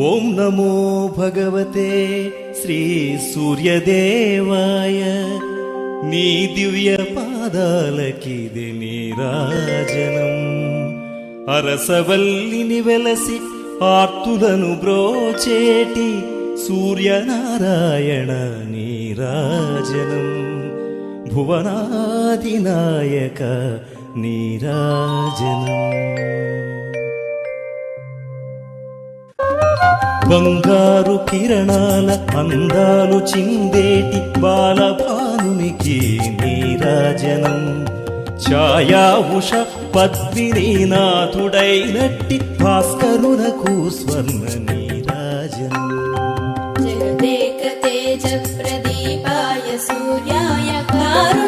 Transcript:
ఓం నమో భగవతే శ్రీ సూర్యదేవాయ నీ దివ్య పాదాలకిది నీరాజనం అరసవల్లిని వెలసి ఆర్తులను బ్రోచేటి సూర్యనారాయణ నీరాజనం భువనాదినాయక నీరాజనం బంగారు కిరణాల అందాలు చిందేటి బాలభానునికి నీరాజనం ఛాయా ఉష పద్మినీనాథుడైనట్టి భాస్కరునకు స్వర్ణ నీరాజనం జగదేక తేజ ప్రదీపాయ సూర్యాయ కారు